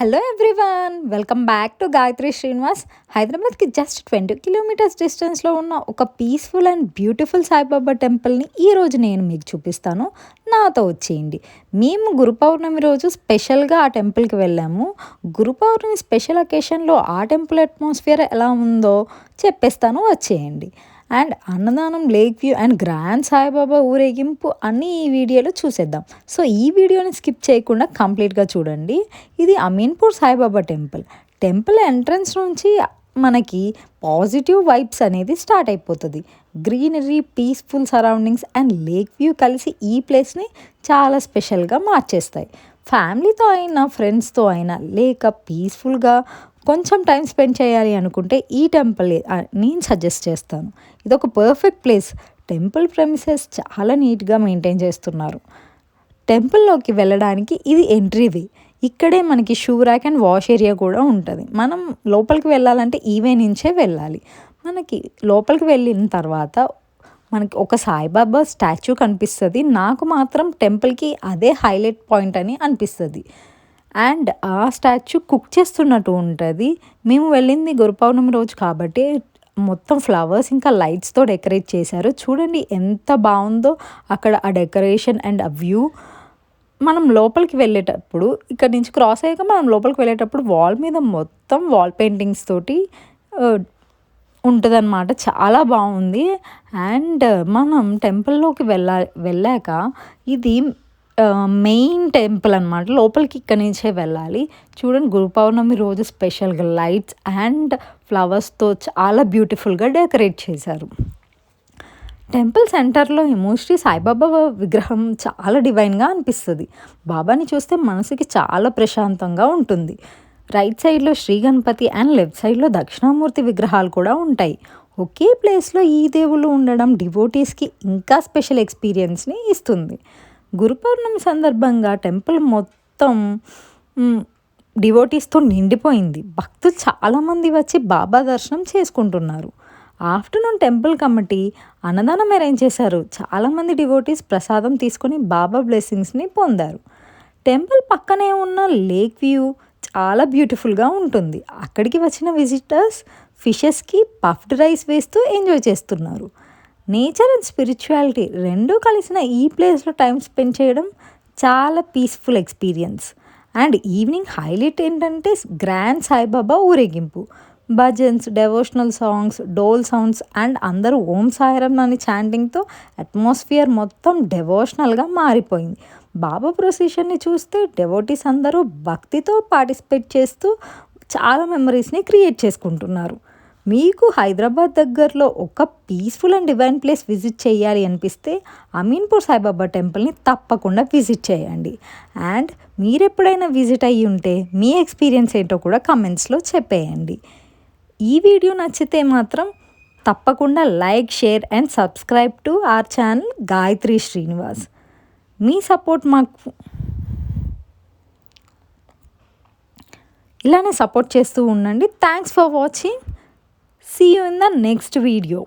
Hello everyone, welcome back to Gayatri Srinivas. హైదరాబాద్కి just 20 kilometres డిస్టెన్స్లో ఉన్న ఒక పీస్ఫుల్ అండ్ బ్యూటిఫుల్ సాయిబాబా టెంపుల్ని ఈరోజు నేను మీకు చూపిస్తాను. నాతో వచ్చేయండి. మేము గురు పౌర్ణమి రోజు స్పెషల్గా ఆ టెంపుల్కి వెళ్ళాము. గురు పౌర్ణమి స్పెషల్ అకేషన్లో ఆ టెంపుల్ అట్మాస్ఫియర్ ఎలా ఉందో చెప్పేస్తాను, వచ్చేయండి. అండ్ అన్నదానం, lake view and grand Saibaba ఊరేగింపు అన్నీ ఈ వీడియోలో చూసేద్దాం. సో ఈ వీడియోని స్కిప్ చేయకుండా కంప్లీట్గా చూడండి. ఇది Ameenpur Saibaba temple. Temple entrance నుంచి మనకి పాజిటివ్ వైబ్స్ అనేది స్టార్ట్ అయిపోతుంది. Greenery, peaceful surroundings and lake view కలిసి ఈ ప్లేస్ని చాలా స్పెషల్గా మార్చేస్తాయి. ఫ్యామిలీతో అయినా, ఫ్రెండ్స్తో అయినా, లేక పీస్ఫుల్గా కొంచెం టైం స్పెండ్ చేయాలి అనుకుంటే ఈ టెంపుల్ నేను సజెస్ట్ చేస్తాను. ఇది ఒక పర్ఫెక్ట్ ప్లేస్. టెంపుల్ ప్రెమిసెస్ చాలా నీట్గా మెయింటైన్ చేస్తున్నారు. టెంపుల్లోకి వెళ్ళడానికి ఇది ఎంట్రీ వే. ఇక్కడే మనకి shoe rack and wash area కూడా ఉంటుంది. మనం లోపలికి వెళ్ళాలంటే ఈవే నుంచే వెళ్ళాలి. మనకి లోపలికి వెళ్ళిన తర్వాత మనకి ఒక సాయిబాబా స్టాచ్యూ కనిపిస్తుంది. నాకు మాత్రం టెంపుల్కి అదే హైలైట్ పాయింట్ అని అనిపిస్తుంది. అండ్ ఆ స్టాచ్యూ కుక్ చేస్తున్నట్టు ఉంటుంది. మేము వెళ్ళింది గురు పౌర్ణమి రోజు కాబట్టి మొత్తం ఫ్లవర్స్ ఇంకా లైట్స్తో డెకరేట్ చేశారు. చూడండి ఎంత బాగుందో అక్కడ ఆ డెకరేషన్ అండ్ ఆ వ్యూ. మనం లోపలికి వెళ్ళేటప్పుడు ఇక్కడ నుంచి క్రాస్ అయ్యాక మనం లోపలికి వెళ్ళేటప్పుడు వాల్ మీద మొత్తం వాల్ పెయింటింగ్స్ తోటి ఉంటుందన్నమాట. చాలా బాగుంది. అండ్ మనం టెంపుల్లోకి వెళ్ళాక ఇది మెయిన్ టెంపుల్ అనమాట. లోపలికి ఇక్కడి నుంచే వెళ్ళాలి. చూడండి, గురు పౌర్ణమి రోజు స్పెషల్గా లైట్స్ అండ్ ఫ్లవర్స్తో చాలా బ్యూటిఫుల్గా డెకరేట్ చేశారు. టెంపుల్ సెంటర్లో మోస్ట్లీ సాయిబాబా విగ్రహం చాలా డివైన్గా అనిపిస్తుంది. బాబాని చూస్తే మనసుకి చాలా ప్రశాంతంగా ఉంటుంది. రైట్ సైడ్లో శ్రీ గణపతి అండ్ లెఫ్ట్ సైడ్లో దక్షిణామూర్తి విగ్రహాలు కూడా ఉంటాయి. ఒకే ప్లేస్లో ఈ దేవుళ్ళు ఉండడం డివోటీస్కి ఇంకా స్పెషల్ ఎక్స్పీరియన్స్ని ఇస్తుంది. గురు పౌర్ణమి సందర్భంగా టెంపుల్ మొత్తం డివోటీస్తో నిండిపోయింది. భక్తులు చాలామంది వచ్చి బాబా దర్శనం చేసుకుంటున్నారు. ఆఫ్టర్నూన్ టెంపుల్ కమిటీ అన్నదానం అరేంజ్ చేశారు. చాలామంది డివోటీస్ ప్రసాదం తీసుకొని బాబా బ్లెస్సింగ్స్ని పొందారు. టెంపుల్ పక్కనే ఉన్న లేక్ వ్యూ చాలా బ్యూటిఫుల్గా ఉంటుంది. అక్కడికి వచ్చిన విజిటర్స్ ఫిషెస్కి పఫ్డ్ రైస్ వేస్తూ ఎంజాయ్ చేస్తున్నారు. నేచర్ అండ్ స్పిరిచువాలిటీ రెండూ కలిసిన ఈ ప్లేస్లో టైం స్పెండ్ చేయడం చాలా peaceful experience. And evening highlight ఏంటంటే గ్రాండ్ సాయిబాబా ఊరేగింపు. Bhajans, devotional songs, dhol sounds and అందరూ ఓం సాయిరం అని చాంటింగ్తో అట్మాస్ఫియర్ మొత్తం డెవోషనల్గా మారిపోయింది. బాబా ప్రొసెషన్ని చూస్తే డెవోటీస్ అందరూ భక్తితో పార్టిసిపేట్ చేస్తూ చాలా మెమరీస్ని క్రియేట్ చేసుకుంటున్నారు. మీకు హైదరాబాద్ దగ్గరలో ఒక peaceful and divine place visit చేయాలి అనిపిస్తే అమీన్పూర్ సాయిబాబా టెంపుల్ని తప్పకుండా విజిట్ చేయండి. అండ్ మీరు ఎప్పుడైనా విజిట్ అయ్యి ఉంటే మీ ఎక్స్పీరియన్స్ ఏంటో కూడా కమెంట్స్లో చెప్పేయండి. ఈ వీడియో నచ్చితే మాత్రం తప్పకుండా like, share and subscribe to our channel Gayatri Srinivas. Me support మాకు ఇలానే సపోర్ట్ చేస్తూ ఉండండి. Thanks for watching. See you in the next video.